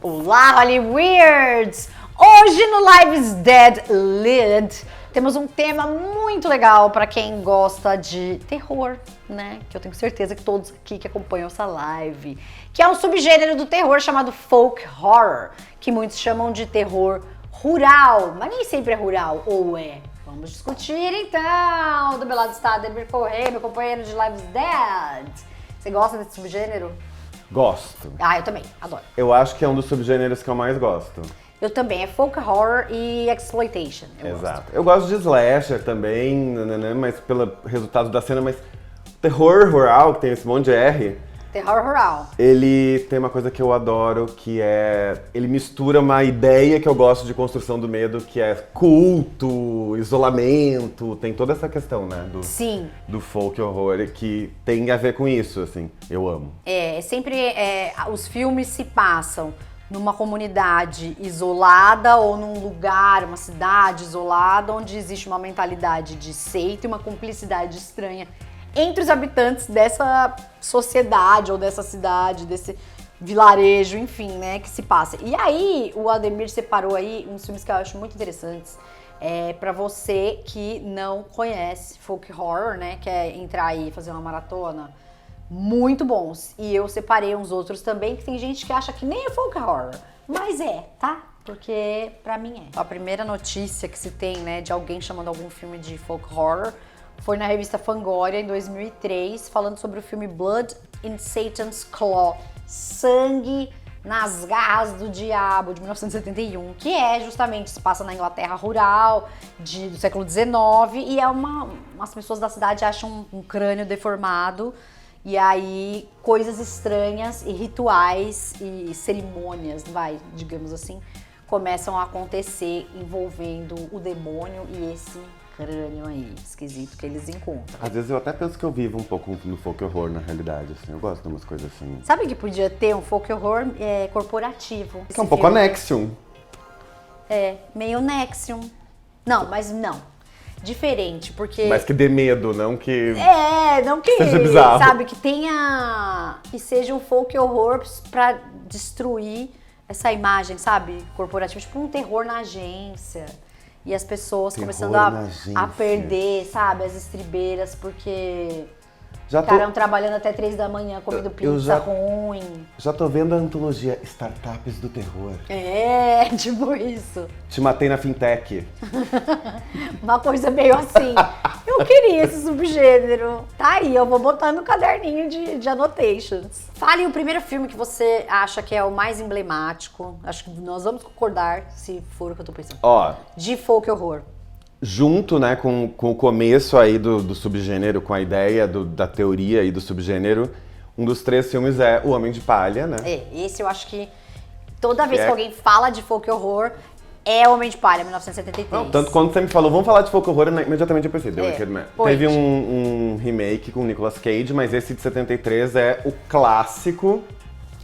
Olá, Hollyweirds! Hoje no Lives Dead Lid temos um tema muito legal para quem gosta de terror, né? Que eu tenho certeza que todos aqui que acompanham essa live, que é um subgênero do terror chamado folk horror, que muitos chamam de terror rural, mas nem sempre é rural, ou é? Vamos discutir então! Do meu lado está Ademir Correia, meu companheiro de Lives Dead. Você gosta desse subgênero? Gosto. Ah, eu também, adoro. Eu acho que é um dos subgêneros que eu mais gosto. Eu também, é folk horror e exploitation. Exato. Eu gosto de slasher também, mas pelo resultado da cena, mas terror rural, que tem esse monte de R, Terror rural. ele tem uma coisa que eu adoro, que é... Ele mistura uma ideia que eu gosto de construção do medo, que é culto, isolamento, tem toda essa questão, né? Sim. Do folk horror, que tem a ver com isso, assim. Eu amo. Os filmes se passam numa comunidade isolada ou num lugar, uma cidade isolada, onde existe uma mentalidade de seita e uma cumplicidade estranha entre os habitantes dessa sociedade ou dessa cidade, desse vilarejo, enfim, né, que se passa. E aí, o Ademir separou aí uns filmes que eu acho muito interessantes pra você que não conhece folk horror, né, quer entrar aí e fazer uma maratona. Muito bons. E eu separei uns outros também, que tem gente que acha que nem é folk horror, mas tá? Porque pra mim é. A primeira notícia que se tem, né, de alguém chamando algum filme de folk horror foi na revista Fangoria, em 2003, falando sobre o filme Blood in Satan's Claw, Sangue nas Garras do Diabo, de 1971, que justamente, se passa na Inglaterra rural, do século XIX, e umas pessoas da cidade acham um crânio deformado, e aí coisas estranhas e rituais e cerimônias, digamos assim, começam a acontecer envolvendo o demônio e esse crânio aí, esquisito, que eles encontram. Às vezes eu até penso que eu vivo um pouco no folk horror, na realidade, assim. Eu gosto de umas coisas assim. Sabe que podia ter um folk horror corporativo? Que é um pouco Nexium. Meio Nexium. Não, mas não. Diferente, porque... Mas que dê medo, não que... não que... seja bizarro. Sabe, que seja um folk horror pra destruir essa imagem, sabe, corporativa. Tipo um terror na agência. E as pessoas começando a perder, sabe, as estribeiras, porque ficaram trabalhando até 3 da manhã, comendo pizza ruim. Já tô vendo a antologia Startups do Terror. Tipo isso. Te matei na fintech. Uma coisa meio assim. Eu queria esse subgênero. Tá aí, eu vou botar no caderninho de annotations. Fale o primeiro filme que você acha que é o mais emblemático. Acho que nós vamos concordar, se for o que eu tô pensando. De folk horror. Junto, né, com o começo aí do subgênero, com a ideia da teoria aí do subgênero, um dos 3 filmes é O Homem de Palha, né? Esse eu acho que toda vez que alguém fala de folk horror, é O Homem de Palha, 1973. Não, tanto quando você me falou, vamos falar de folk horror, imediatamente eu pensei, The Wicked Man. Teve um remake com o Nicolas Cage, mas esse de 73 é o clássico,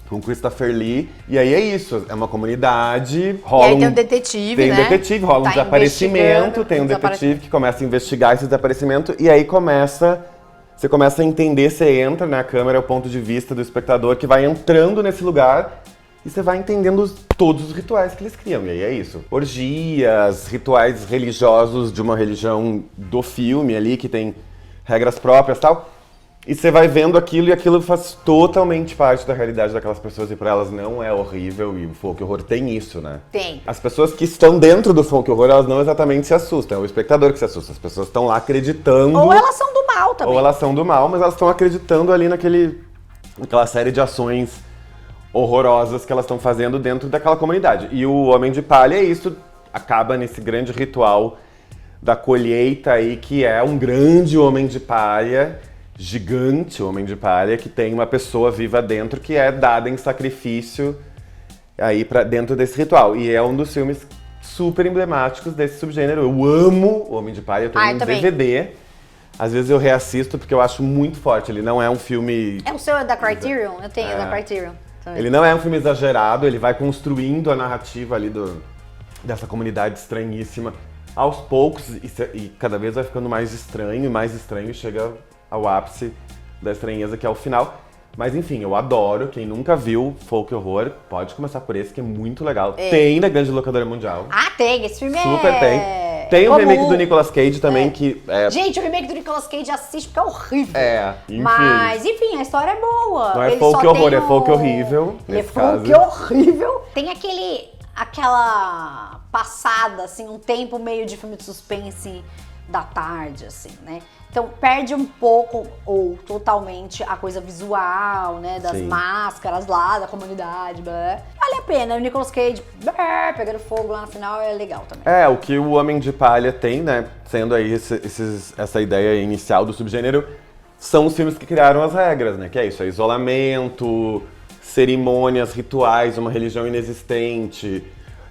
com Christopher Lee. E aí é isso, é uma comunidade, rola e aí tem um detetive, né? Tem um detetive, rola um desaparecimento, tem um detetive que começa a investigar esse desaparecimento, e aí você começa a entender, você entra, né, a câmera é o ponto de vista do espectador que vai entrando nesse lugar, e você vai entendendo todos os rituais que eles criam, e aí é isso. Orgias, rituais religiosos de uma religião do filme ali, que tem regras próprias e tal. E você vai vendo aquilo e aquilo faz totalmente parte da realidade daquelas pessoas e pra elas não é horrível, e o folk horror tem isso, né? Tem. As pessoas que estão dentro do folk horror, elas não exatamente se assustam, é o espectador que se assusta. As pessoas estão lá acreditando... Ou elas são do mal também. Ou elas são do mal, mas elas estão acreditando ali naquela série de ações horrorosas que elas estão fazendo dentro daquela comunidade. E o Homem de Palha é isso, acaba nesse grande ritual da colheita aí, que é um grande homem de palha, gigante homem de palha, que tem uma pessoa viva dentro que é dada em sacrifício aí dentro desse ritual. E é um dos filmes super emblemáticos desse subgênero. Eu amo o Homem de Palha, eu tenho um DVD. Às vezes eu reassisto porque eu acho muito forte. Ele não é um filme... O seu é da Criterion? Eu tenho da Criterion também. Ele não é um filme exagerado, ele vai construindo a narrativa ali dessa comunidade estranhíssima aos poucos, e cada vez vai ficando mais estranho, e chega ao ápice da estranheza, que é o final. Mas enfim, eu adoro. Quem nunca viu folk horror, pode começar por esse, que é muito legal. Tem na grande locadora mundial. Ah, tem. Esse filme Super é... tem. Tem o remake do Nicolas Cage também, que é... Gente, o remake do Nicolas Cage assiste porque é horrível. Enfim. Mas, enfim, a história é boa. Não é Ele folk só horror, tem é folk horrível, Ele é nesse folk caso. horrível. Tem aquela passada, assim, um tempo meio de filme de suspense da tarde, assim, né? Então perde um pouco ou totalmente a coisa visual, né? Das máscaras lá, da comunidade, blá. Vale a pena. O Nicolas Cage pegando fogo lá no final é legal também. O que o Homem de Palha tem, né? Sendo aí essa ideia inicial do subgênero, são os filmes que criaram as regras, né? Que é isso, é isolamento, cerimônias, rituais, uma religião inexistente,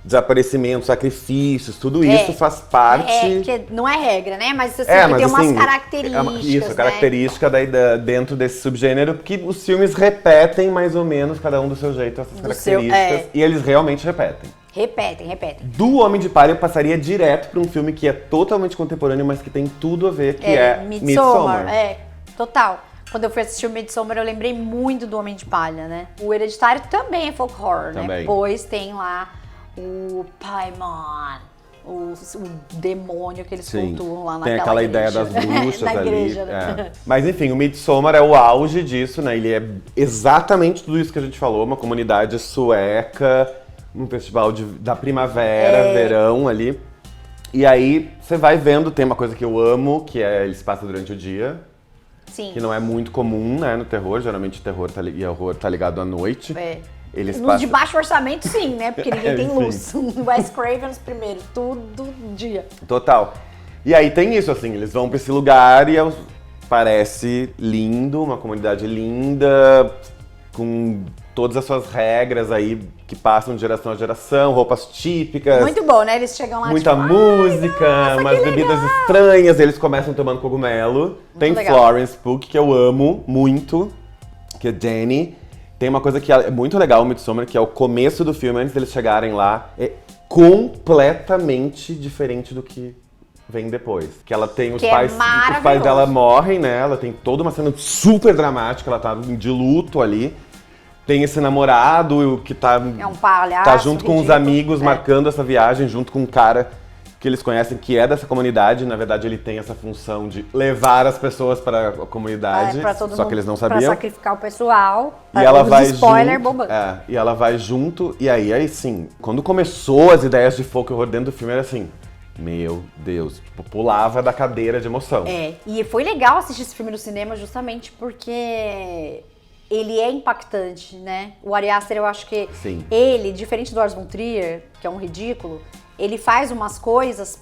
desaparecimentos, sacrifícios, tudo isso faz parte... que não é regra, né? Mas assim, tem umas assim, características, isso, né? característica dentro desse subgênero, que os filmes repetem mais ou menos, cada um do seu jeito, essas características. E eles realmente repetem. Repetem. Do Homem de Palha eu passaria direto para um filme que é totalmente contemporâneo, mas que tem tudo a ver, que é Midsommar. Total. Quando eu fui assistir o Midsommar, eu lembrei muito do Homem de Palha, né? O Hereditário também é folk horror, né? Pois tem lá o Paimon, o demônio que eles cultuam lá naquela Tem aquela igreja. ideia das bruxas na ali. Igreja, né? Mas enfim, o Midsommar é o auge disso, né? Ele é exatamente tudo isso que a gente falou, uma comunidade sueca, um festival da primavera, verão ali. E aí você vai vendo, tem uma coisa que eu amo, que é ele se passa durante o dia. Sim. Que não é muito comum, né, no terror. Geralmente terror e horror tá ligado à noite. Nos de baixo orçamento, sim, né? Porque ninguém tem luz. No Wes Craven, primeiro, todo dia. Total. E aí tem isso, assim, eles vão pra esse lugar e parece lindo, uma comunidade linda, com todas as suas regras aí que passam de geração a geração, roupas típicas. Muito bom, né? Eles chegam lá muita música, umas bebidas estranhas, eles começam tomando cogumelo. Tem Florence Pugh, que eu amo muito, que é Jenny. Tem uma coisa que é muito legal no Midsommar, que é o começo do filme, antes deles chegarem lá, é completamente diferente do que vem depois. Que ela tem os pais dela morrem, né? Ela tem toda uma cena super dramática, ela tá de luto ali. Tem esse namorado que tá um palhaço, tá junto com os amigos marcando essa viagem, junto com um cara que eles conhecem, que é dessa comunidade. Na verdade, ele tem essa função de levar as pessoas para a comunidade, só que eles não sabiam. Pra sacrificar o pessoal. E ela vai spoiler, junto, e ela vai junto, e aí sim, quando começou as ideias de folk horror dentro do filme, era assim, meu Deus, tipo, pulava da cadeira de emoção. E foi legal assistir esse filme no cinema justamente porque ele é impactante, né? O Ari Aster, eu acho que ele, diferente do Lars von Trier, que é um ridículo, ele faz umas coisas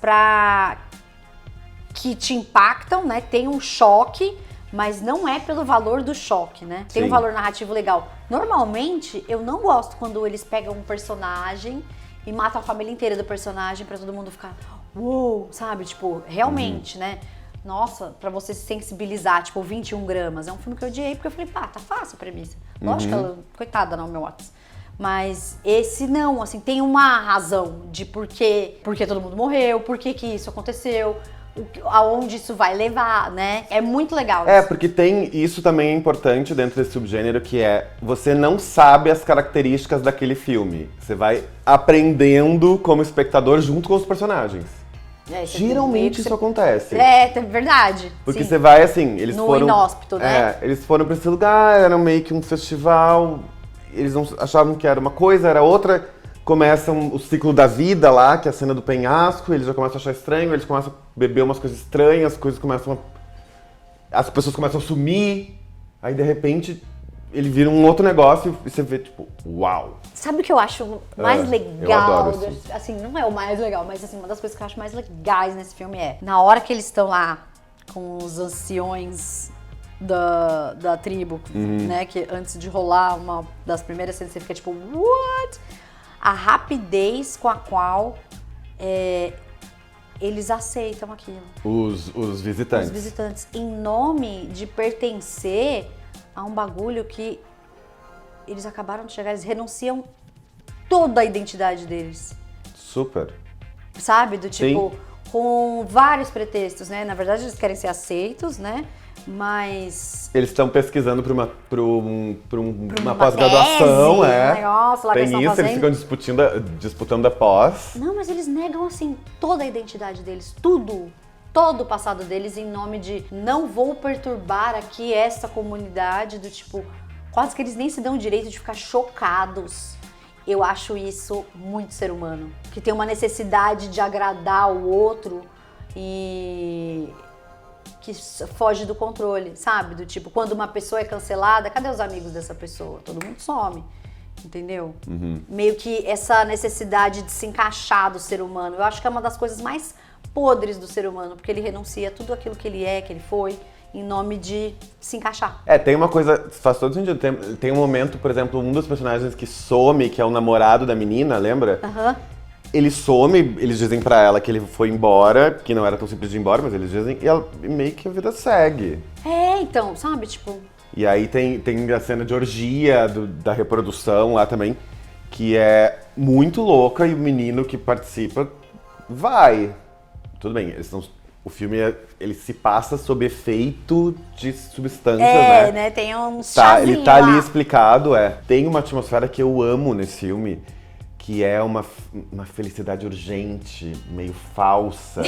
que te impactam, né? Tem um choque, mas não é pelo valor do choque, né? Tem um valor narrativo legal. Normalmente, eu não gosto quando eles pegam um personagem e matam a família inteira do personagem pra todo mundo ficar uou, sabe? Tipo, realmente, né? Nossa, pra você se sensibilizar, tipo, 21 gramas. É um filme que eu odiei, porque eu falei, pá, tá fácil a premissa. Lógico que ela, coitada, não, meu WhatsApp. Mas esse não, assim, tem uma razão de por que todo mundo morreu, por que isso aconteceu, aonde isso vai levar, né? É muito legal isso. Porque isso também é importante dentro desse subgênero, que é, você não sabe as características daquele filme. Você vai aprendendo como espectador junto com os personagens. Geralmente isso acontece. É verdade. Porque você vai assim, eles foram... No inóspito, né? Eles foram pra esse lugar, era meio que um festival, eles não achavam que era uma coisa, era outra. Começam o ciclo da vida lá, que é a cena do penhasco, eles já começam a achar estranho, eles começam a beber umas coisas estranhas, as pessoas começam a sumir, aí de repente ele vira um outro negócio e você vê tipo, uau! Sabe o que eu acho mais legal? Eu adoro isso. Assim, não é o mais legal, mas assim, uma das coisas que eu acho mais legais nesse filme é, na hora que eles estão lá com os anciões da tribo, né, que antes de rolar uma das primeiras cenas, você fica tipo, what? A rapidez com a qual eles aceitam aquilo. Os visitantes. Os visitantes, em nome de pertencer a um bagulho que eles acabaram de chegar, eles renunciam toda a identidade deles. Super. Sabe? Do tipo, com vários pretextos, né? Na verdade, eles querem ser aceitos, né? Mas... Eles estão pesquisando pra uma uma pós-graduação, tese, é. um negócio lá que Tem eles isso, estão eles fazendo. ficam disputando a pós. Não, mas eles negam, assim, toda a identidade deles, tudo. Todo o passado deles em nome de não vou perturbar aqui essa comunidade, do tipo, quase que eles nem se dão o direito de ficar chocados. Eu acho isso muito ser humano, que tem uma necessidade de agradar o outro e que foge do controle, sabe? Do tipo, quando uma pessoa é cancelada, cadê os amigos dessa pessoa? Todo mundo some, entendeu? Meio que essa necessidade de se encaixar do ser humano, eu acho que é uma das coisas mais podres do ser humano, porque ele renuncia a tudo aquilo que ele é, que ele foi, em nome de se encaixar. Tem uma coisa, faz todo sentido. Tem um momento, por exemplo, um dos personagens que some, que é o namorado da menina, lembra? Ele some, eles dizem pra ela que ele foi embora, que não era tão simples de ir embora, mas eles dizem, e meio que a vida segue. Então, sabe, tipo... E aí tem a cena de orgia da reprodução lá também, que é muito louca, e o menino que participa vai. Tudo bem, o filme ele se passa sob efeito de substâncias, né? Tem um chazinho ele tá ali lá. explicado, Tem uma atmosfera que eu amo nesse filme, que é uma felicidade urgente, meio falsa.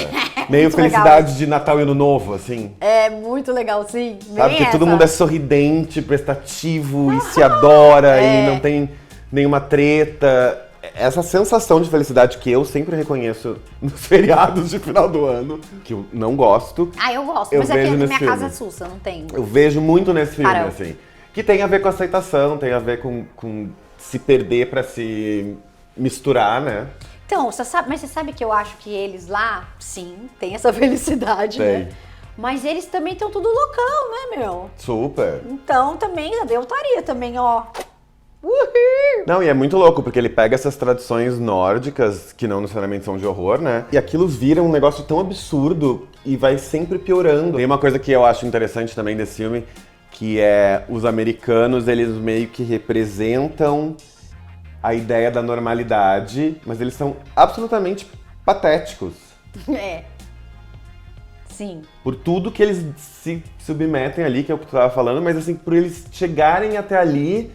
Meio felicidade de Natal e Ano Novo, assim. É muito legal, sim. Sabe, que todo mundo é sorridente, prestativo e se adora e não tem nenhuma treta. Essa sensação de felicidade que eu sempre reconheço nos feriados de final do ano, que eu não gosto. Eu gosto, eu mas aqui vejo na nesse minha filme. casa é sussa, não tem. Eu vejo muito nesse filme, Caramba. assim. Que tem a ver com aceitação, tem a ver com se perder pra se misturar, né? Então, mas você sabe que eu acho que eles lá, sim, tem essa felicidade, Tem. né? Mas eles também estão tudo loucão, né, meu? Super. Então, também, eu estaria também, ó. Uhul! Não, e é muito louco, porque ele pega essas tradições nórdicas, que não necessariamente são de horror, né? E aquilo vira um negócio tão absurdo e vai sempre piorando. Tem uma coisa que eu acho interessante também desse filme, que é os americanos, eles meio que representam a ideia da normalidade, mas eles são absolutamente patéticos. Sim. Por tudo que eles se submetem ali, que é o que tu tava falando, mas assim, por eles chegarem até ali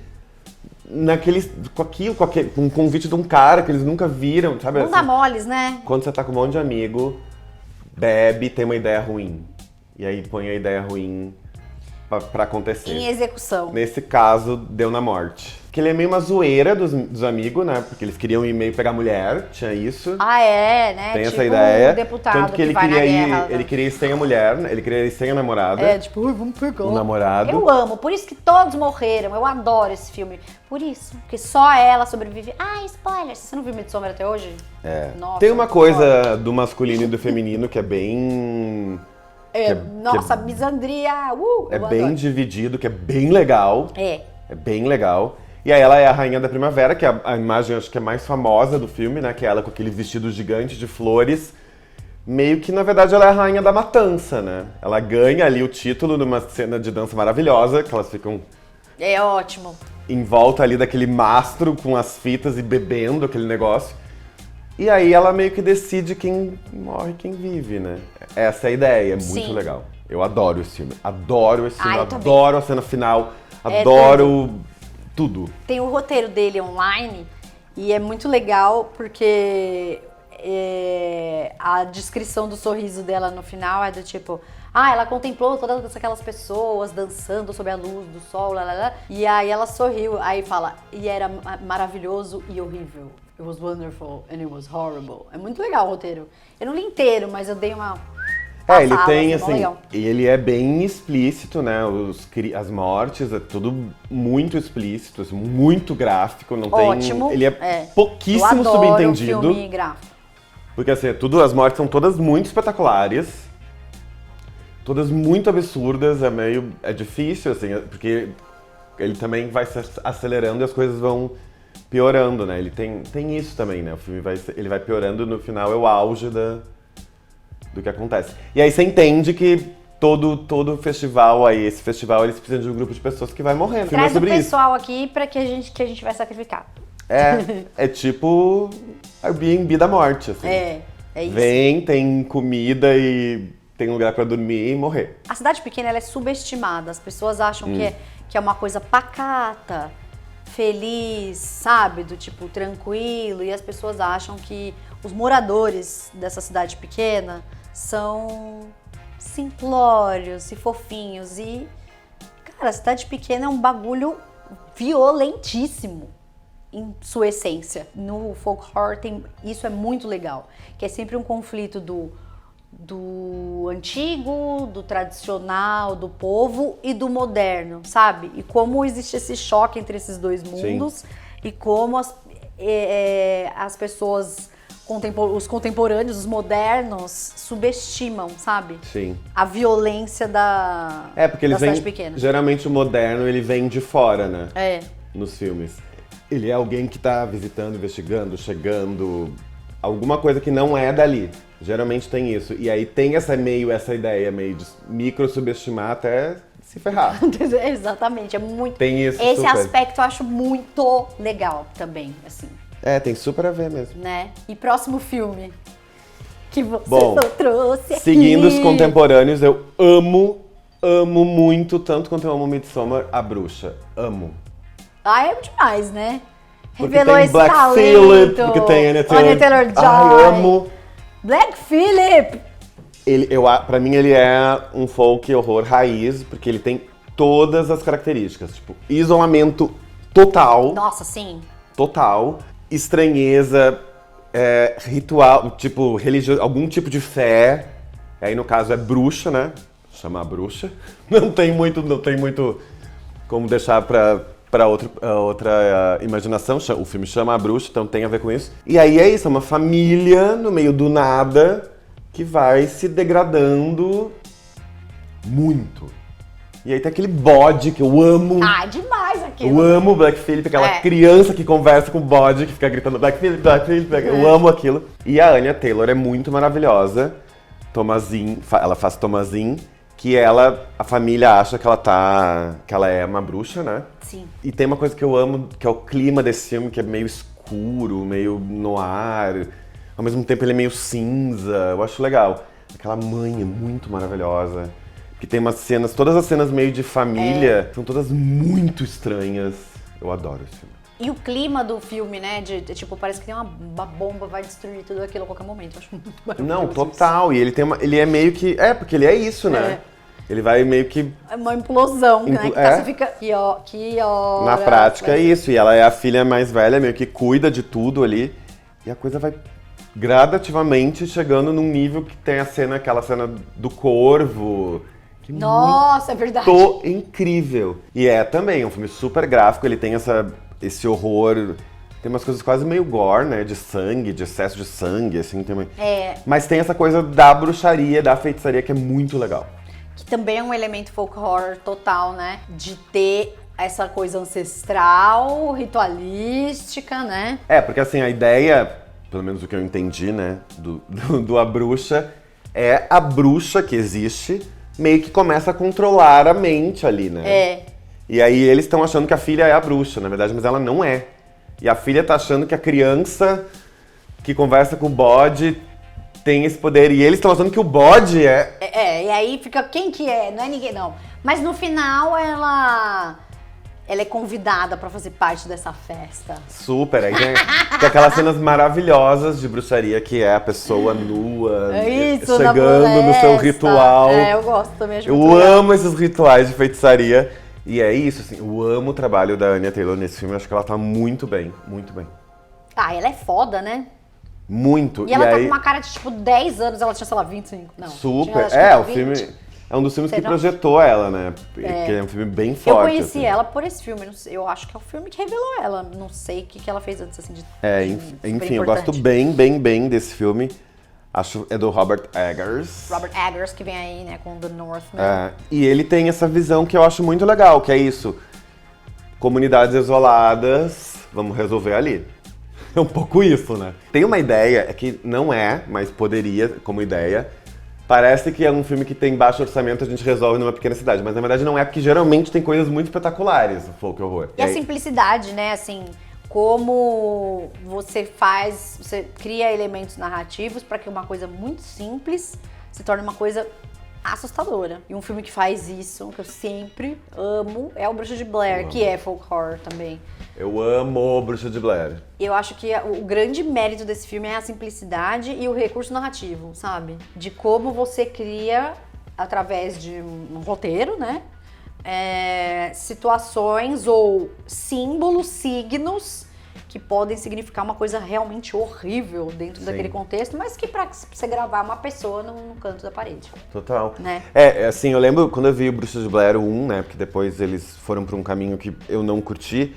com um convite de um cara que eles nunca viram, sabe? Não dá moles, né? Quando você tá com um monte de amigo, bebe, tem uma ideia ruim. E aí põe a ideia ruim pra acontecer. Em execução. Nesse caso, deu na morte. Que ele é meio uma zoeira dos amigos, né? Porque eles queriam ir meio pegar mulher, tinha isso. Né? Tem tipo essa ideia. Um deputado Tanto que ele vai queria na ir, guerra. ele queria ir sem a mulher, né? Ele queria ir sem a namorada. Vamos pegar. O namorado. Eu amo, por isso que todos morreram. Eu adoro esse filme. Por isso, porque só ela sobrevive. Spoiler! Você não viu Midsommar até hoje? Nossa, Tem uma muito coisa foda. do masculino e do feminino que é bem... Nossa, misandria! É eu bem adoro. dividido, que é bem legal. É bem legal. E aí ela é a rainha da primavera, que é a imagem acho que é mais famosa do filme, né? Que é ela com aquele vestido gigante de flores. Meio que, na verdade, ela é a rainha da matança, né? Ela ganha ali o título numa cena de dança maravilhosa, que elas ficam É ótimo. em volta ali daquele mastro com as fitas e bebendo aquele negócio. E aí ela meio que decide quem morre e quem vive, né? Essa é a ideia, é muito Sim. legal. Eu adoro esse filme, adoro esse filme, eu também. adoro a cena final, É adoro tudo. Tem o roteiro dele online e é muito legal porque a descrição do sorriso dela no final é do tipo... ela contemplou todas aquelas pessoas dançando sob a luz do sol, e aí ela sorriu, aí fala, e era maravilhoso e horrível. It was wonderful and it was horrible. É muito legal o roteiro. Eu não li inteiro, mas eu dei uma... Ele tem, mó assim, legal. ele é bem explícito, né? As mortes, é tudo muito explícito, assim, muito gráfico, não Ótimo. tem... Ele é pouquíssimo Eu adoro subentendido. filme gráfico. Porque, assim, as mortes são todas muito espetaculares, todas muito absurdas, é difícil, assim, porque ele também vai se acelerando e as coisas vão piorando, né? Ele tem isso também, né? O filme ele vai piorando e no final é o auge do que acontece. E aí você entende que todo festival aí, esse festival, eles precisam de um grupo de pessoas que vai morrer. O filme é Traz o sobre isso. pessoal aqui pra que a gente vai sacrificar. É tipo Airbnb da morte, assim. É isso. Vem, tem comida e tem um lugar pra dormir e morrer. A cidade pequena, ela é subestimada. As pessoas acham que é uma coisa pacata, feliz, sabe? Do tipo, tranquilo. E as pessoas acham que os moradores dessa cidade pequena são simplórios e fofinhos. E, cara, a cidade pequena é um bagulho violentíssimo em sua essência. No folk horror isso é muito legal, que é sempre um conflito do antigo, do tradicional, do povo e do moderno, sabe? E como existe esse choque entre esses dois mundos. Sim. E como as pessoas, os contemporâneos, os modernos, subestimam, sabe? Sim. A violência da porque eles cidade pequena. Geralmente o moderno, ele vem de fora, né? É. Nos filmes. Ele é alguém que tá visitando, investigando, chegando, alguma coisa que não é dali. Geralmente tem isso. E aí tem essa ideia meio de micro-subestimar até se ferrar. Exatamente, é muito... Tem isso. Esse aspecto eu acho muito legal também, assim. Tem super a ver mesmo. Né? E próximo filme que você trouxe aqui. Seguindo os contemporâneos, eu amo muito, tanto quanto eu amo Midsommar, A Bruxa. Amo. É demais, né? Porque Revelou tem esse Black talento. Phillip, porque tem Anya Taylor-Joy. Ai, amo. Black Phillip! Pra mim ele é um folk horror raiz, porque ele tem todas as características. Tipo, isolamento total. Nossa, sim. Total. Estranheza, ritual, tipo, religioso, algum tipo de fé. Aí no caso é bruxa, né? Chama a bruxa. Não tem muito como deixar pra outra imaginação. O filme chama A Bruxa, então tem a ver com isso. E aí é isso, é uma família no meio do nada que vai se degradando muito. E aí tem aquele bode que eu amo. Demais aquilo. Eu amo o Black Phillip, aquela criança que conversa com o bode, que fica gritando Black Phillip, Black Phillip, Black... Eu amo aquilo. E a Anya Taylor é muito maravilhosa. Thomasin, ela faz Thomasin, que a família acha que ela é uma bruxa, né? Sim. E tem uma coisa que eu amo, que é o clima desse filme, que é meio escuro, meio noir. Ao mesmo tempo ele é meio cinza, eu acho legal. Aquela mãe é muito maravilhosa. Que tem umas cenas, todas as cenas meio de família, são todas muito estranhas. Eu adoro esse filme. E o clima do filme, né, de tipo, parece que tem uma bomba, vai destruir tudo aquilo a qualquer momento. Eu acho muito maravilhoso. Não, total. Isso. E ele é meio que... porque ele é isso, né? Ele vai meio que... É uma implosão, né? Que você fica... Que hora... Na prática é isso. E ela é a filha mais velha, meio que cuida de tudo ali. E a coisa vai gradativamente chegando num nível que tem aquela cena do corvo... Nossa, é verdade. Incrível. E também um filme super gráfico, ele tem esse horror, tem umas coisas quase meio gore, né, de sangue, de excesso de sangue, assim, também. Mas tem essa coisa da bruxaria, da feitiçaria que é muito legal. Que também é um elemento folk horror total, né, de ter essa coisa ancestral, ritualística, né. Porque assim, a ideia, pelo menos o que eu entendi, né, do A Bruxa, é a bruxa que existe, meio que começa a controlar a mente ali, né? E aí eles estão achando que a filha é a bruxa, na verdade, mas ela não é. E a filha tá achando que a criança que conversa com o bode tem esse poder. E eles estão achando que o bode é... E aí fica, quem que é? Não é ninguém, não. Mas no final ela é convidada pra fazer parte dessa festa. Super, aí tem aquelas cenas maravilhosas de bruxaria, que é a pessoa nua, chegando no seu ritual. Eu gosto também, acho Eu amo esses rituais de feitiçaria. E é isso, assim, eu amo o trabalho da Anya Taylor nesse filme, eu acho que ela tá muito bem, muito bem. Ela é foda, né? Muito. E ela tá com uma cara de, tipo, 10 anos, ela tinha, sei lá, 25, não. Super, o filme... É um dos filmes que projetou ela, né? Que é um filme bem forte. Eu conheci assim. ela por esse filme. Eu acho que é o filme que revelou ela. Não sei o que ela fez antes, assim, de enfim, eu gosto bem desse filme. Acho é do Robert Eggers. Robert Eggers, que vem aí, né, com The Northman. E ele tem essa visão que eu acho muito legal, que é isso. Comunidades isoladas, vamos resolver ali. É um pouco isso, né? Tem uma ideia, que não é, mas poderia, como ideia. Parece que é um filme que tem baixo orçamento, a gente resolve numa pequena cidade. Mas na verdade não é, porque geralmente tem coisas muito espetaculares no folk horror. E a simplicidade, né, assim, como você cria elementos narrativos para que uma coisa muito simples se torne uma coisa assustadora. E um filme que faz isso, que eu sempre amo, é o Bruxa de Blair, que é folk horror também. Eu amo Bruxa de Blair. Eu acho que o grande mérito desse filme é a simplicidade e o recurso narrativo, sabe? De como você cria, através de um roteiro, né? Situações ou símbolos, signos que podem significar uma coisa realmente horrível dentro daquele contexto, mas que pra você gravar uma pessoa no canto da parede. Total. Né? Assim, eu lembro quando eu vi o Bruxa de Blair 1, né, porque depois eles foram pra um caminho que eu não curti.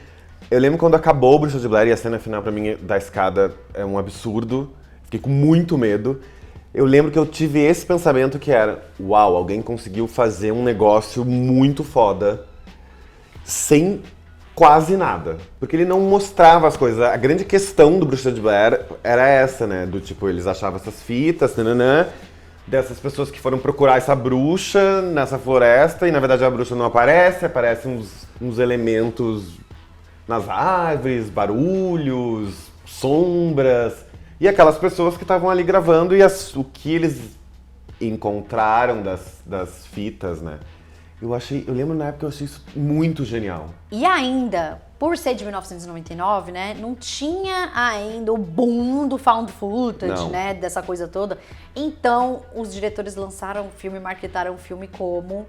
Eu lembro quando acabou o Bruxa de Blair e a cena final pra mim da escada é um absurdo. Fiquei com muito medo. Eu lembro que eu tive esse pensamento que era, uau, alguém conseguiu fazer um negócio muito foda sem quase nada. Porque ele não mostrava as coisas. A grande questão do Bruxa de Blair era essa, né? Do tipo, eles achavam essas fitas, nananã, dessas pessoas que foram procurar essa bruxa nessa floresta e na verdade a bruxa não aparece, aparecem uns elementos nas árvores, barulhos, sombras. E aquelas pessoas que estavam ali gravando e o que eles encontraram das fitas, né? Eu lembro na época eu achei isso muito genial. E ainda, por ser de 1999, né, não tinha ainda o boom do found footage, né, dessa coisa toda. Então, os diretores lançaram o filme, marketaram o filme como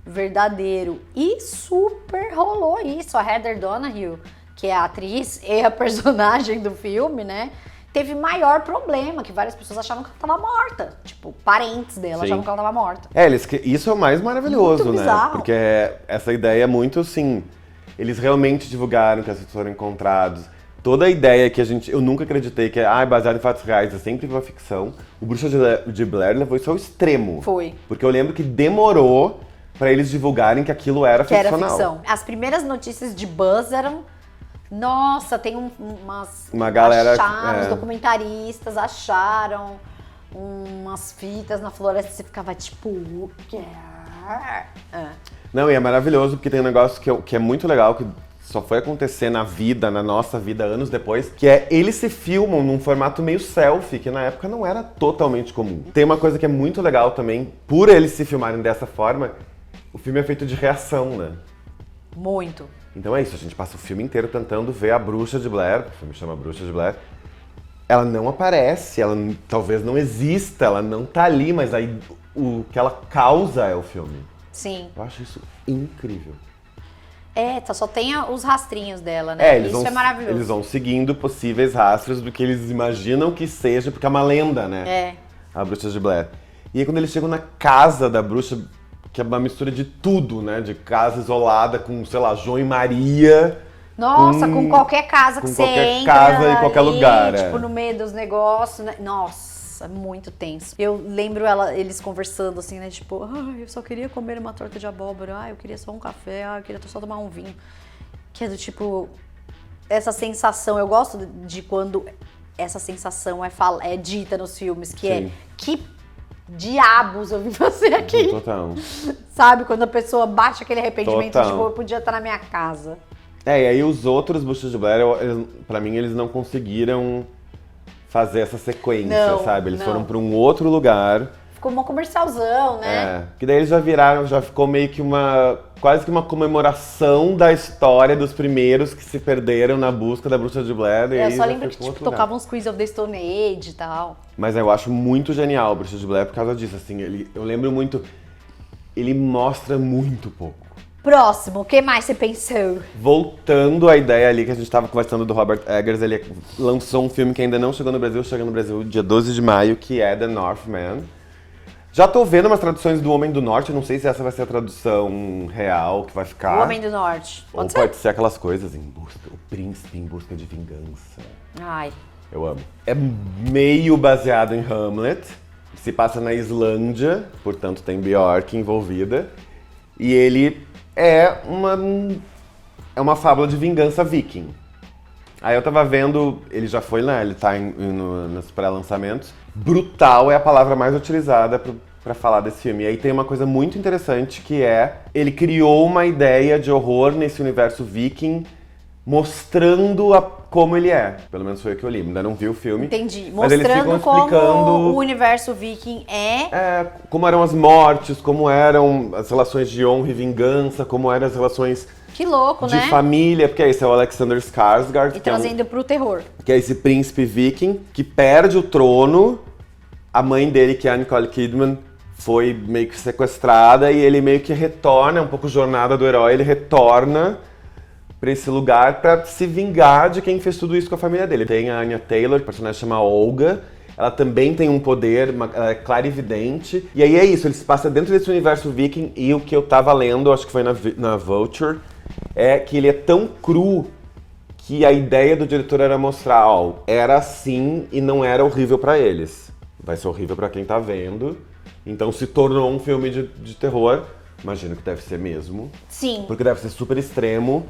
verdadeiro. E super rolou isso. A Heather Donahue, que é a atriz e a personagem do filme, né, teve maior problema, que várias pessoas achavam que ela estava morta. Tipo, parentes dela achavam que ela estava morta. Isso é o mais maravilhoso, muito né? bizarro. Porque essa ideia é muito assim. Eles realmente divulgaram que essas foram encontrados. Toda a ideia que eu nunca acreditei que é baseado em fatos reais, é sempre uma ficção. O Bruxa de Blair levou isso ao extremo. Foi. Porque eu lembro que demorou pra eles divulgarem que aquilo era ficcional. Era ficção. As primeiras notícias de buzz eram... Nossa, tem uma galera... Os documentaristas acharam umas fitas na floresta e você ficava tipo... O quê? Não, e é maravilhoso porque tem um negócio que é muito legal, que só foi acontecer na nossa vida, anos depois, que é eles se filmam num formato meio selfie, que na época não era totalmente comum. Tem uma coisa que é muito legal também, por eles se filmarem dessa forma, o filme é feito de reação, né? Muito. Então é isso, a gente passa o filme inteiro tentando ver a Bruxa de Blair, o filme chama Bruxa de Blair. Ela não aparece, ela talvez não exista, ela não tá ali, mas aí o que ela causa é o filme. Sim. Eu acho isso incrível. Só tem os rastrinhos dela, né? Isso é maravilhoso. Eles vão seguindo possíveis rastros do que eles imaginam que seja, porque é uma lenda, né? A Bruxa de Blair. E aí quando eles chegam na casa da bruxa, que é uma mistura de tudo, né? De casa isolada com, sei lá, João e Maria. Nossa, com qualquer casa que você entra. Qualquer casa em qualquer lugar, tipo, no meio dos negócios, né? Nossa, muito tenso. Eu lembro eles conversando assim, né? Tipo, eu só queria comer uma torta de abóbora. Eu queria só um café. Eu queria só tomar um vinho. Que é do tipo... Essa sensação, eu gosto de quando essa sensação é dita nos filmes, que Sim. Que diabos eu vim fazer aqui. Total. Sabe, quando a pessoa bate aquele arrependimento, Total. tipo, eu podia estar na minha casa. E aí os outros Bruxas de Blair, pra mim, eles não conseguiram fazer essa sequência, sabe? Eles foram pra um outro lugar. Ficou uma comercialzão, né? Que daí eles já ficou meio que quase que uma comemoração da história dos primeiros que se perderam na busca da Bruxa de Blair. Eu só lembro que, tipo, tocavam uns Queens of the Stone Age e tal. Mas eu acho muito genial o Bruxa de Blair por causa disso, assim, eu lembro muito, ele mostra muito pouco. Próximo, o que mais você pensou? Voltando à ideia ali que a gente estava conversando do Robert Eggers, ele lançou um filme que ainda não chegou no Brasil, chega no Brasil dia 12 de maio, que é The Northman. Já tô vendo umas traduções do Homem do Norte, não sei se essa vai ser a tradução real que vai ficar. O Homem do Norte. Pode ser aquelas coisas, o príncipe em busca de vingança. Ai. Eu amo. É meio baseado em Hamlet, se passa na Islândia, portanto tem Björk envolvida. E ele é uma fábula de vingança viking. Aí eu tava vendo, ele já foi lá, ele tá nos pré-lançamentos. Brutal é a palavra mais utilizada pra falar desse filme. E aí tem uma coisa muito interessante que ele criou uma ideia de horror nesse universo viking mostrando como ele é. Pelo menos foi o que eu li, ainda não vi o filme. Entendi. Mas eles ficam Mostrando como explicando o universo viking como eram as mortes, como eram as relações de honra e vingança, como eram as relações Que louco, de né? família, porque esse é o Alexander Skarsgård, E trazendo pro terror. que é esse príncipe viking que perde o trono. A mãe dele, que é a Nicole Kidman, foi meio que sequestrada e ele meio que retorna, é um pouco jornada do herói, ele retorna pra esse lugar pra se vingar de quem fez tudo isso com a família dele. Tem a Anya Taylor, que personagem chama Olga. Ela também tem um poder, ela é clarividente. E aí é isso, ele se passa dentro desse universo viking e o que eu tava lendo, acho que foi na Vulture, é que ele é tão cru que a ideia do diretor era mostrar, ó, era assim e não era horrível pra eles. Vai ser horrível pra quem tá vendo. Então se tornou um filme de terror. Imagino que deve ser mesmo. Sim. Porque deve ser super extremo.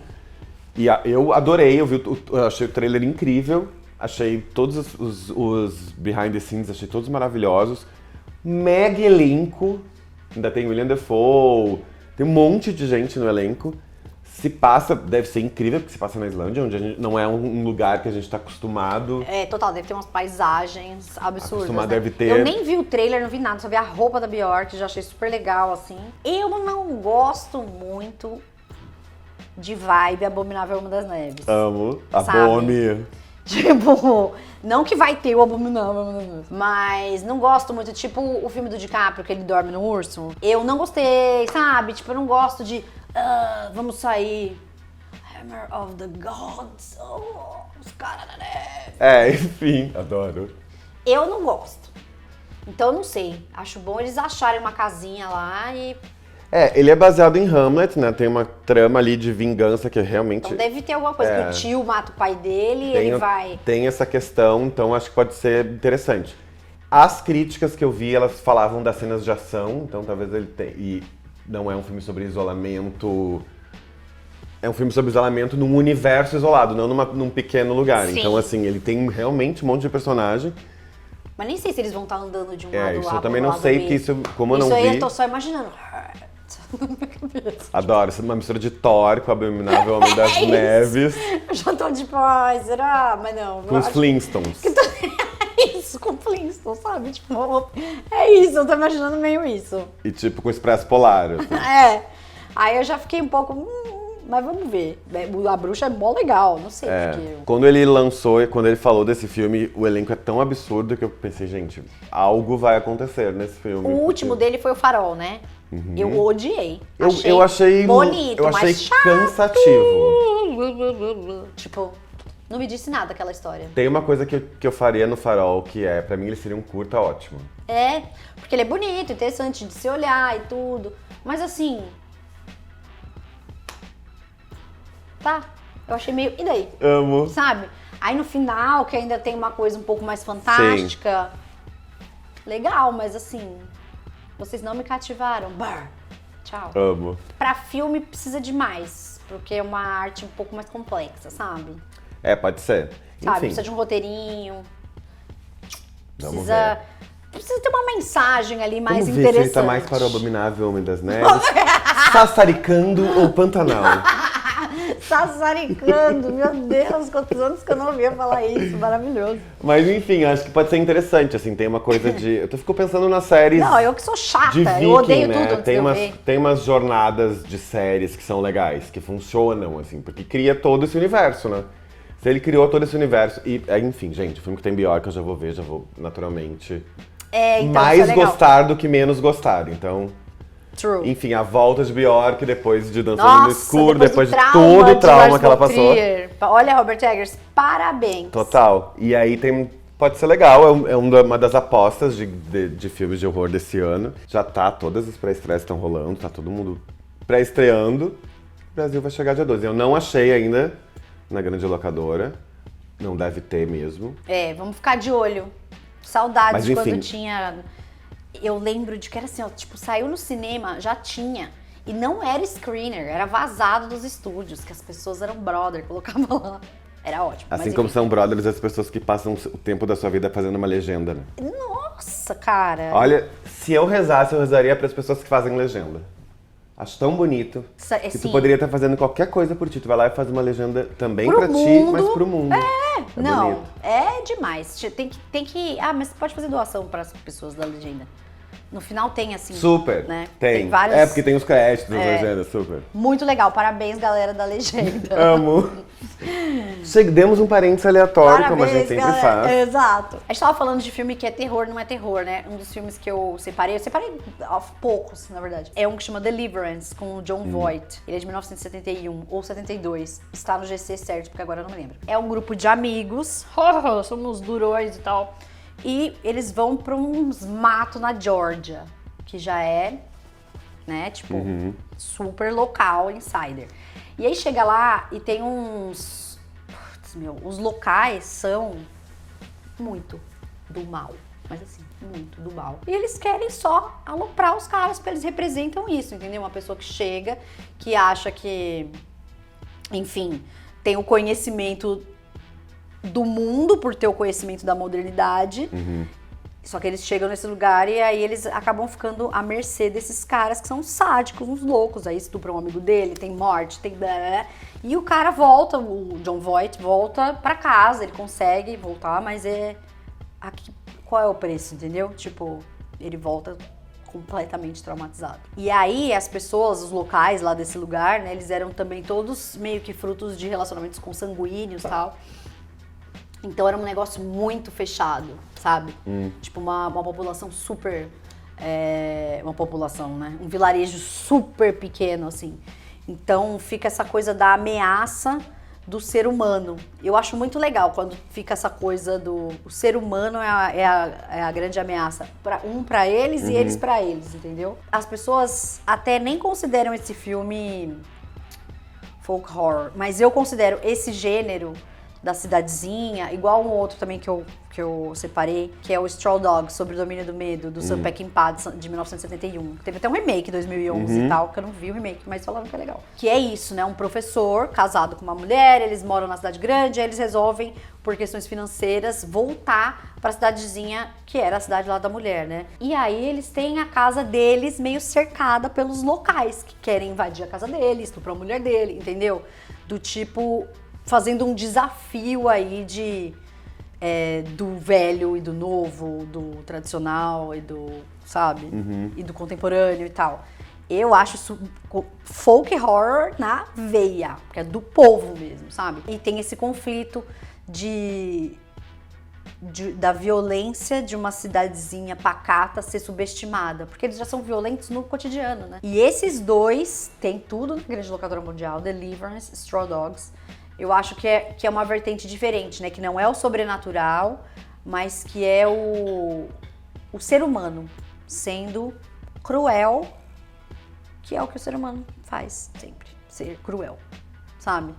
E eu adorei, eu achei o trailer incrível. Achei todos os behind the scenes, achei todos maravilhosos. Mega elenco. Ainda tem William Dafoe. Tem um monte de gente no elenco. Se passa, deve ser incrível, porque se passa na Islândia, onde não é um lugar que a gente tá acostumado. É, total, deve ter umas paisagens absurdas, Acostumado né? deve ter. Eu nem vi o trailer, não vi nada, só vi a roupa da Bjork, já achei super legal, assim. Eu não gosto muito de vibe Abominável Homem das Neves. Amo. A Sabe? Bomi. Tipo, não que vai ter o Abominável Homem das Neves, mas não gosto muito, tipo o filme do DiCaprio, que ele dorme no urso. Eu não gostei, sabe? Tipo, eu não gosto de... vamos sair. Hammer of the Gods. Oh, os caras da neve. Enfim. Adoro. Eu não gosto. Então eu não sei. Acho bom eles acharem uma casinha lá e. Ele é baseado em Hamlet, né? Tem uma trama ali de vingança que realmente... Então deve ter alguma coisa que o tio mata o pai dele e ele vai. Tem essa questão, então acho que pode ser interessante. As críticas que eu vi, elas falavam das cenas de ação, então talvez ele tenha... E não é um filme sobre isolamento... É um filme sobre isolamento num universo isolado, não num pequeno lugar. Sim. Então, assim, ele tem realmente um monte de personagem. Mas nem sei se eles vão estar andando de um lado Isso A eu pro também não lado sei, B. porque isso, como eu não Isso aí vi... eu tô só imaginando. Na minha cabeça. Adoro, essa é uma mistura de Thor com o Abominável Homem das isso. Neves, Eu já tô tipo, ai, será? Mas não. com os Flintstones. Isso, com Flintstone, sabe? Tipo, é isso, eu tô imaginando meio isso. E tipo com o Expresso Polar. Assim. Aí eu já fiquei um pouco, mas vamos ver. A bruxa é mó legal, não sei porque. Quando ele lançou, quando ele falou desse filme, o elenco é tão absurdo que eu pensei, gente, algo vai acontecer nesse filme. O último dele foi o Farol, né? Eu odiei. Eu achei bonito, eu achei mas chato. cansativo. Tipo, não me disse nada aquela história. Tem uma coisa que eu faria no Farol, que é, pra mim ele seria um curta ótimo. É, porque ele é bonito, interessante de se olhar e tudo. Mas assim. Tá, eu achei meio. E daí? Amo. Sabe? Aí no final, que ainda tem uma coisa um pouco mais fantástica. Legal, mas assim. Vocês não me cativaram. Brr. Tchau. Amo. Pra filme precisa de mais. Porque é uma arte um pouco mais complexa, sabe? Pode ser. Sabe? Enfim, Precisa de um roteirinho. vamos Precisa. ver. Precisa ter uma mensagem ali mais Vamos ver interessante. se ele tá mais para o Abominável Homem das Neves, Sassaricando ou Pantanal. Sassaricando, meu Deus, quantos anos que eu não ouvia falar isso, maravilhoso. Mas enfim, acho que pode ser interessante, assim, tem uma coisa de... Eu fico pensando nas séries Não, eu que sou chata, de Viking, eu odeio né? tudo antes de eu ver. Tem umas jornadas de séries que são legais, que funcionam, assim, porque cria todo esse universo, né? Se ele criou todo esse universo, e enfim, gente, o filme que tem Bjork eu já vou ver, já vou naturalmente Então, mais isso é legal. gostar do que menos gostar, então... True. Enfim, a volta de Bjork depois de Dançando Nossa, no Escuro, depois de do todo o trauma Lars que ela von passou. Trier. Olha, Robert Eggers, parabéns. Total. E aí pode ser legal, é uma das apostas de filmes de horror desse ano. Já tá, todas as pré-estreias estão rolando, tá todo mundo pré-estreando. O Brasil vai chegar dia 12. Eu não achei ainda na grande locadora, não deve ter mesmo. Vamos ficar de olho. Saudades Mas, de enfim. quando tinha... Eu lembro de que era assim, ó, tipo, saiu no cinema, já tinha. E não era screener, era vazado dos estúdios, que as pessoas eram brother, colocavam lá. Era ótimo. Assim mas como enfim. são brothers as pessoas que passam o tempo da sua vida fazendo uma legenda, né? Nossa, cara. Olha, se eu rezasse, eu rezaria para as pessoas que fazem legenda. Acho tão bonito que tu Sim. poderia estar fazendo qualquer coisa por ti. Tu vai lá e faz uma legenda também Pro pra ti, mundo. mas pro mundo. Não, bonito. é demais. Tem que. Ah, mas você pode fazer doação para as pessoas da legenda. No final tem assim. Super. Né? Tem. vários. É, porque tem os créditos, as legendas, super. Muito legal. Parabéns, galera da legenda. Amo. Demos um parênteses aleatório, como a gente sempre galera. faz. Exato. A gente tava falando de filme que é terror, não é terror, né? Um dos filmes que eu separei poucos, na verdade. É um que chama Deliverance, com o John Voight. Ele é de 1971 ou 72. Está no GC certo, porque agora eu não me lembro. É um grupo de amigos, somos durões e tal. E eles vão pra uns matos na Georgia, que já é, né, tipo, super local, insider. E aí chega lá e tem uns... Putz, os locais são muito do mal. Mas assim, muito do mal. E eles querem só aloprar os caras, porque eles representam isso, entendeu? Uma pessoa que chega, que acha que, enfim, tem o conhecimento do mundo por ter o conhecimento da modernidade. Só que eles chegam nesse lugar e aí eles acabam ficando à mercê desses caras que são sádicos, uns loucos. Aí estupram um amigo dele, tem morte, tem... E o cara volta, o John Voight volta pra casa, ele consegue voltar, mas qual é o preço, entendeu? Tipo, ele volta completamente traumatizado. E aí as pessoas, os locais lá desse lugar, né, eles eram também todos meio que frutos de relacionamentos consanguíneos e tal. Então era um negócio muito fechado, sabe? Tipo, uma população super... uma população, né? Um vilarejo super pequeno, assim. Então fica essa coisa da ameaça do ser humano. Eu acho muito legal quando fica essa coisa do... O ser humano é a grande ameaça. Pra eles e eles pra eles, entendeu? As pessoas até nem consideram esse filme folk horror, mas eu considero esse gênero da cidadezinha, igual um outro também que eu separei, que é o Straw Dogs, Sobre o Domínio do Medo, do Sam Peckinpah, de 1971. Teve até um remake em 2011 e tal, que eu não vi o remake, mas falaram que é legal. Que é isso, né? Um professor casado com uma mulher, eles moram na cidade grande, aí eles resolvem, por questões financeiras, voltar pra cidadezinha, que era a cidade lá da mulher, né? E aí eles têm a casa deles meio cercada pelos locais, que querem invadir a casa dele, estuprar a mulher dele, entendeu? Do tipo... fazendo um desafio aí do velho e do novo, do tradicional e do, sabe? E do contemporâneo e tal. Eu acho isso folk horror na veia, porque é do povo mesmo, sabe? E tem esse conflito da violência de uma cidadezinha pacata ser subestimada, porque eles já são violentos no cotidiano, né? E esses dois tem tudo na grande locadora mundial, Deliverance, Straw Dogs. Eu acho que é uma vertente diferente, né? Que não é o sobrenatural, mas que é o ser humano sendo cruel, que é o que o ser humano faz sempre, ser cruel, sabe?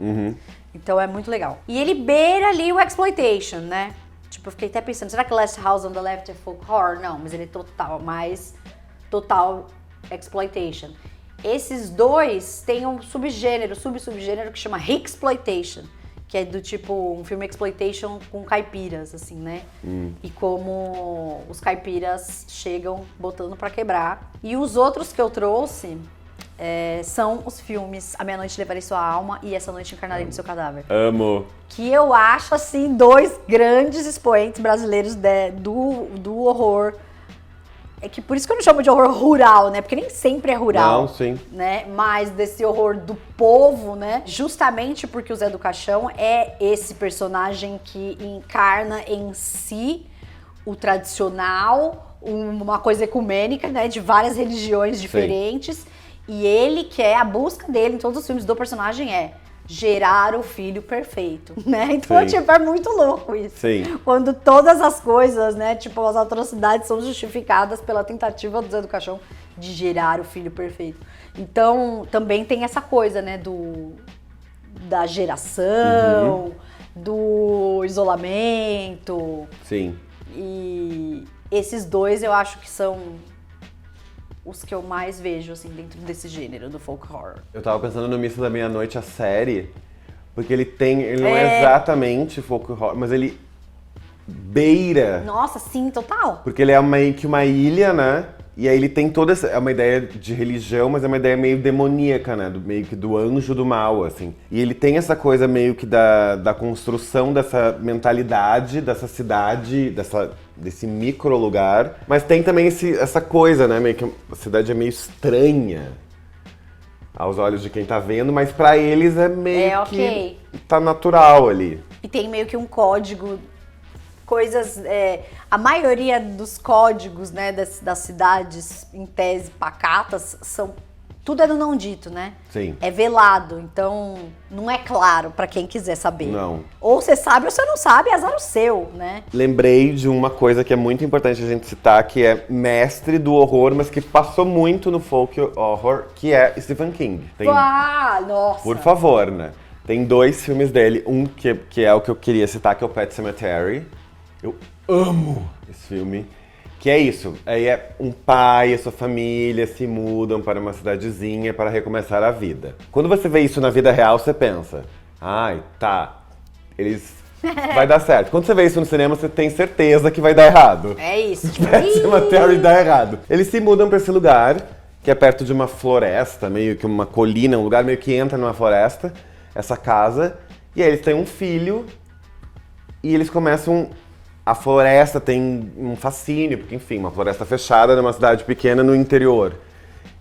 Então é muito legal. E ele beira ali o exploitation, né? Tipo, eu fiquei até pensando, será que Last House on the Left é folk horror? Não, mas ele é total exploitation. Esses dois têm um subgênero que chama Hicksploitation, que é do tipo um filme exploitation com caipiras, assim, né? E como os caipiras chegam botando pra quebrar. E os outros que eu trouxe são os filmes A Meia-Noite Levarei Sua Alma e Essa Noite Encarnarei no Seu Cadáver. Amo! Que eu acho, assim, dois grandes expoentes brasileiros do horror. É que por isso que eu não chamo de horror rural, né? Porque nem sempre é rural. Não, sim. Né? Mas desse horror do povo, né? Justamente porque o Zé do Caixão é esse personagem que encarna em si o tradicional, uma coisa ecumênica, né? De várias religiões diferentes. Sim. E ele quer, a busca dele em todos os filmes do personagem é gerar o filho perfeito, né? Então, Sim. tipo, é muito louco isso. Sim. Quando todas as coisas, né, tipo, as atrocidades são justificadas pela tentativa do Zé do Caixão de gerar o filho perfeito. Então, também tem essa coisa, né, da geração, do isolamento. Sim. E esses dois eu acho que são os que eu mais vejo, assim, dentro desse gênero, do folk horror. Eu tava pensando no Missa da Meia-Noite, a série, porque ele não é exatamente folk horror, mas ele beira. Nossa, sim, total. Porque ele é meio que uma ilha, né? E aí ele tem toda essa... É uma ideia de religião, mas é uma ideia meio demoníaca, né? Meio que do anjo do mal, assim. E ele tem essa coisa meio que da construção dessa mentalidade, dessa cidade, desse micro lugar. Mas tem também essa coisa, né? Meio que a cidade é meio estranha aos olhos de quem tá vendo, mas pra eles é meio que tá natural ali. E tem meio que um código, coisas... a maioria dos códigos, né, das cidades, em tese, pacatas, tudo é no não dito, né? Sim. É velado, então não é claro pra quem quiser saber. Não. Ou você sabe ou você não sabe, é azar o seu, né? Lembrei de uma coisa que é muito importante a gente citar, que é mestre do horror, mas que passou muito no folk horror, que é Stephen King. Nossa! Por favor, né? Tem 2 filmes dele, um que é o que eu queria citar, que é o Pet Sematary. Eu amo esse filme. Que é isso, aí é um pai e a sua família se mudam para uma cidadezinha para recomeçar a vida. Quando você vê isso na vida real, você pensa, ai, tá, vai dar certo. Quando você vê isso no cinema, você tem certeza que vai dar errado. É isso. Tipo, Pet Sematary dá errado. Eles se mudam para esse lugar, que é perto de uma floresta, meio que uma colina, um lugar meio que entra numa floresta, essa casa, e aí eles têm um filho, e eles começam... A floresta tem um fascínio, porque, enfim, uma floresta fechada numa cidade pequena no interior.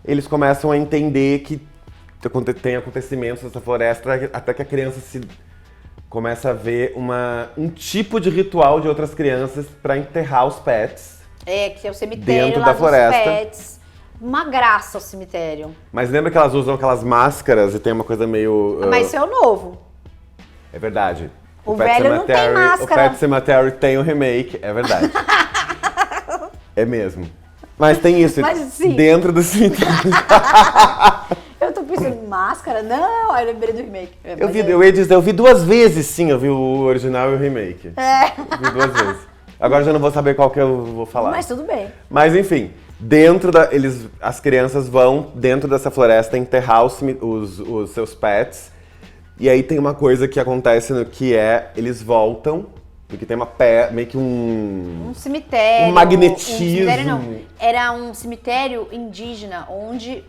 Eles começam a entender que tem acontecimentos nessa floresta até que a criança começa a ver um tipo de ritual de outras crianças para enterrar os pets. Que é o cemitério dentro lá da dos floresta. pets. Uma graça o cemitério. Mas lembra que elas usam aquelas máscaras e tem uma coisa meio... Mas isso é o novo. É verdade. O velho não tem máscara. O Pet Sematary tem um remake, é verdade. É mesmo. Mas tem isso, Mas, sim. dentro do cemitério. Eu tô pensando em máscara? Não, aí eu lembrei do remake. Eu vi 2 vezes, sim, eu vi o original e o remake. Eu vi 2 vezes. Agora já não vou saber qual que eu vou falar. Mas tudo bem. Mas enfim, as crianças vão dentro dessa floresta enterrar os seus pets. E aí tem uma coisa que acontece que eles voltam, porque tem meio que um cemitério. Um magnetismo. Cemitério não. Era um cemitério indígena, onde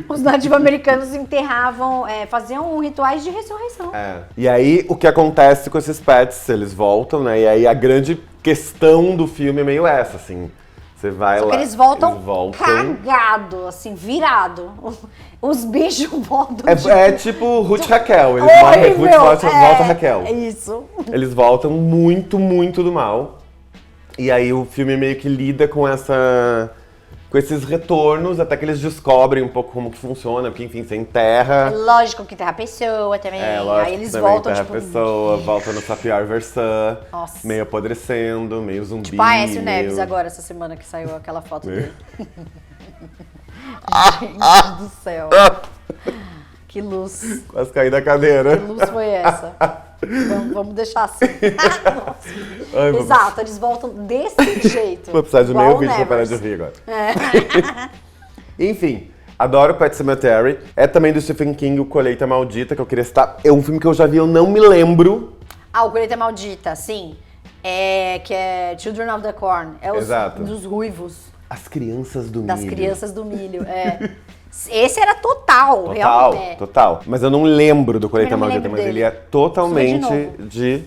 os nativo-americanos enterravam, faziam rituais de ressurreição. E aí o que acontece com esses pets? Eles voltam, né? E aí a grande questão do filme é meio essa, assim. Você vai lá. Eles voltam cagado, assim, virado. Os bichos voltam. É tipo Ruth Raquel. Eles morrem, Ruth volta Raquel. É isso. Eles voltam muito, muito do mal. E aí o filme meio que lida com esses retornos, até que eles descobrem um pouco como que funciona, porque enfim, você enterra. Lógico que enterra a pessoa também. Lógico aí eles que também voltam, enterra tipo... a pessoa, volta no Sapiar Versã, Nossa. meio apodrecendo, meio zumbi. Tipo a Aécio Neves agora, essa semana que saiu aquela foto dele. Gente do céu. Que luz. Quase caí da cadeira. Que luz foi essa? Vamos deixar assim. Exato, eles voltam desse jeito. Vou precisar de meio vídeo pra parar Nevers. de rir agora. Enfim, adoro Pet Sematary. É também do Stephen King, o Colheita Maldita, que eu queria citar. É um filme que eu já vi, eu não me lembro. O Colheita Maldita, sim. Que é Children of the Corn. É dos ruivos. As crianças do milho. Das crianças do milho, Esse era total, realmente. Total. Mas eu não lembro do Colheita Eu não me Maldita, lembro mas dele. ele é totalmente novo. de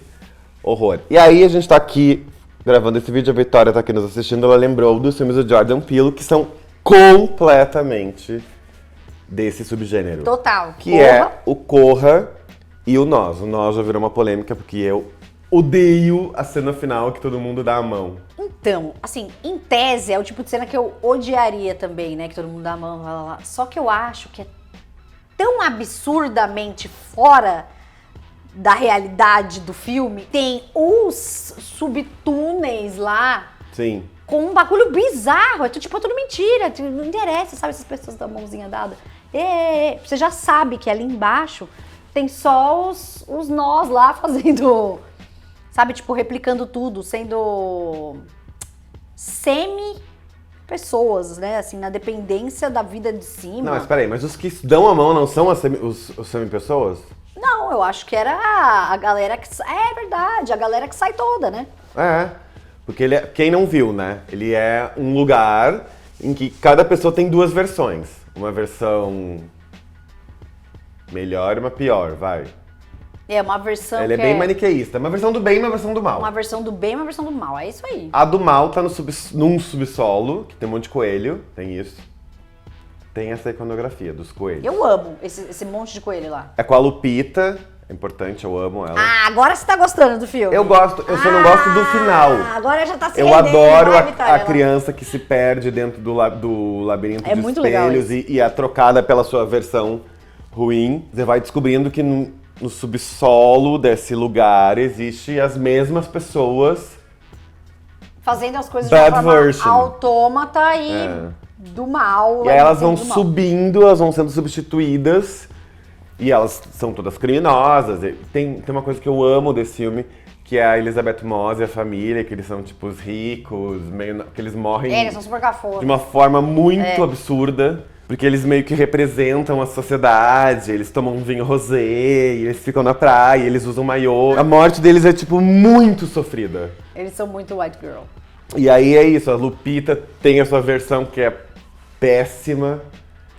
horror. E aí a gente tá aqui gravando esse vídeo, a Vitória tá aqui nos assistindo, ela lembrou dos filmes do Jordan Peele, que são completamente desse subgênero. Total. Que é o Corra e o Nós. O Nós já virou uma polêmica, porque eu odeio a cena final que todo mundo dá a mão. Então, assim, em tese é o tipo de cena que eu odiaria também, né? Que todo mundo dá a mão, lá. Só que eu acho que é tão absurdamente fora da realidade do filme. Tem os subtúneis lá. Sim. Com um bagulho bizarro. É tudo mentira. Não interessa, sabe? Essas pessoas da mãozinha dada. Você já sabe que ali embaixo tem só os nós lá fazendo... Sabe, tipo, replicando tudo, sendo semi-pessoas, né? Assim, na dependência da vida de cima. Não, mas peraí, mas os que dão a mão não são os semi-pessoas? Não, eu acho que era a galera que... É verdade, a galera que sai toda, né? É, Porque ele quem não viu, né? Ele é um lugar em que cada pessoa tem duas versões. Uma versão melhor e uma pior, vai. É uma versão Ele é que bem maniqueísta. Uma versão do bem e uma versão do mal. uma versão do bem e uma versão do mal, é isso aí. A do mal tá num subsolo, que tem um monte de coelho, tem isso. Tem essa iconografia dos coelhos. Eu amo esse monte de coelho lá. É com a Lupita, é importante, eu amo ela. Ah, agora você tá gostando do filme. Eu gosto, eu só não gosto do final. Agora já tá se Eu rendendo, adoro vai, a Vitória, criança que se perde dentro do labirinto É de muito legal espelhos e é trocada pela sua versão ruim. Você vai descobrindo que no subsolo desse lugar existe as mesmas pessoas. fazendo as coisas Bad de uma forma version. autômata e É. do mal. E aí elas vão do mal. subindo, elas vão sendo substituídas. E elas são todas criminosas. E tem uma coisa que eu amo desse filme, que é a Elizabeth Moss e a família, que eles são tipo os ricos, meio que eles morrem É, eles são super cafonas. de uma forma muito absurda. Porque eles meio que representam a sociedade, eles tomam vinho rosé, e eles ficam na praia, eles usam maiô. A morte deles é, tipo, muito sofrida. Eles são muito white girl. E aí é isso, a Lupita tem a sua versão que é péssima.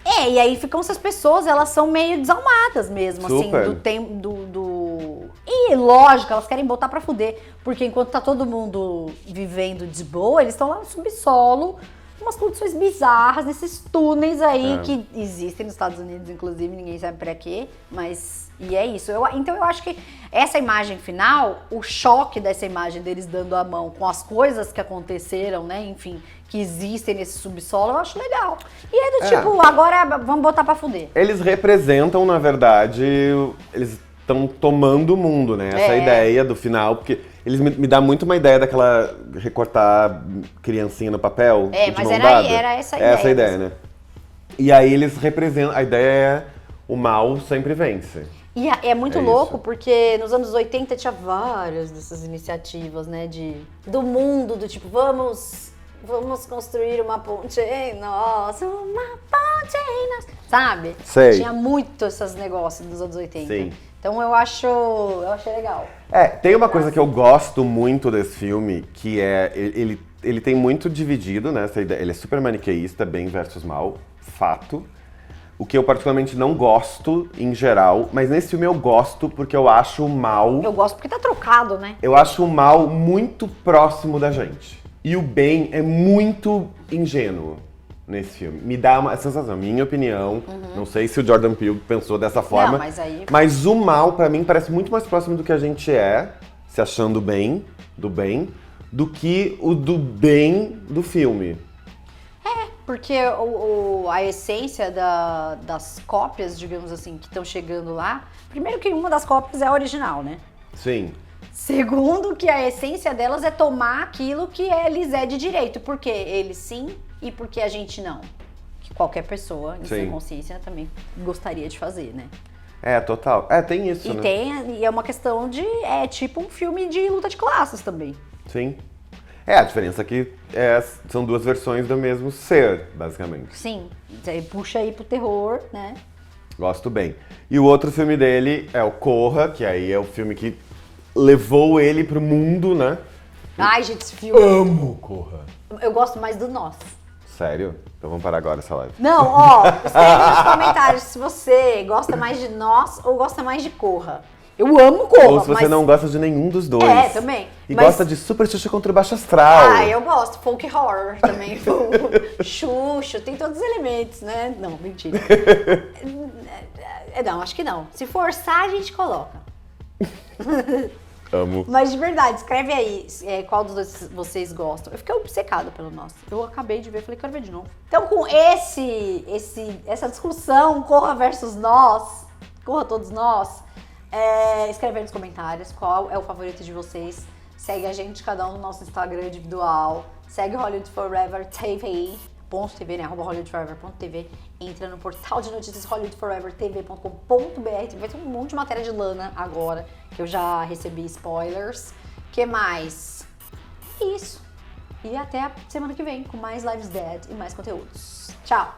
É, e aí ficam essas pessoas, elas são meio desalmadas mesmo, Super. assim, do tempo do... E lógico, elas querem botar pra fuder, porque enquanto tá todo mundo vivendo de boa, eles estão lá no subsolo, umas condições bizarras, nesses túneis aí que existem nos Estados Unidos, inclusive, ninguém sabe pra quê, mas... E é isso. Então eu acho que essa imagem final, o choque dessa imagem deles dando a mão com as coisas que aconteceram, né, enfim, que existem nesse subsolo, eu acho legal. E é do tipo, agora vamos botar pra fuder. Eles representam, na verdade, eles estão tomando o mundo, né? Essa ideia do final, porque eles me dá muito uma ideia daquela recortar criancinha no papel. É, de mas mão era dada. essa a ideia. Essa ideia, né? E aí eles representam, a ideia é o mal sempre vence. E é muito É louco, isso. porque nos anos 80 tinha várias dessas iniciativas, né, do mundo, do tipo, vamos construir uma ponte em nós, uma ponte em nós, sabe? Sei. Tinha muito esses negócios dos anos 80. Sim. Então eu achei legal. Tem uma coisa que eu gosto muito desse filme, que é, ele tem muito dividido, né, essa ideia, ele é super maniqueísta, bem versus mal, fato. O que eu particularmente não gosto, em geral, mas nesse filme eu gosto porque eu acho o mal... Eu gosto porque tá trocado, né? Eu acho o mal muito próximo da gente. E o bem é muito ingênuo nesse filme. Me dá uma sensação, minha opinião, não sei se o Jordan Peele pensou dessa forma, Não, mas aí... mas o mal, pra mim, parece muito mais próximo do que a gente é, se achando bem, do que o do bem do filme. Porque a essência das cópias, digamos assim, que estão chegando lá... Primeiro que uma das cópias é a original, né? Sim. Segundo que a essência delas é tomar aquilo que lhes é de direito. Porque eles sim e porque a gente não. Que qualquer pessoa, em sua consciência, também gostaria de fazer, né? É, total. Tem isso, né? E é uma questão de... É tipo um filme de luta de classes também. Sim. A diferença é que são duas versões do mesmo ser, basicamente. Sim. Você puxa aí pro terror, né? Gosto bem. E o outro filme dele é o Corra, que aí é o filme que levou ele pro mundo, né? Ai, gente, esse filme... Amo Corra. Eu gosto mais do Nós. Sério? Então vamos parar agora essa live. Não, ó, escreve nos comentários se você gosta mais de Nós ou gosta mais de Corra. Eu amo Corra, Ou se você não gosta de nenhum dos dois. Também. E gosta de Super Xuxa contra o Baixo Astral. Eu gosto. Folk horror também. Xuxa, tem todos os elementos, né? Não, mentira. Não, acho que não. Se forçar, a gente coloca. Amo. Mas de verdade, escreve aí qual dos dois vocês gostam. Eu fiquei obcecada pelo Nosso. Eu acabei de ver, falei, quero ver de novo. Então, com essa discussão, Corra versus Nós, Corra Todos Nós, escreve aí nos comentários qual é o favorito de vocês. Segue a gente, cada um no nosso Instagram individual. Segue o Hollywood Forever TV, .tv, né? @hollywoodforever.tv. Entra no portal de notícias hollywoodforevertv.com.br. Vai ter um monte de matéria de Lana agora, que eu já recebi spoilers. Que mais? Isso. E até a semana que vem com mais Lives Dead e mais conteúdos. Tchau!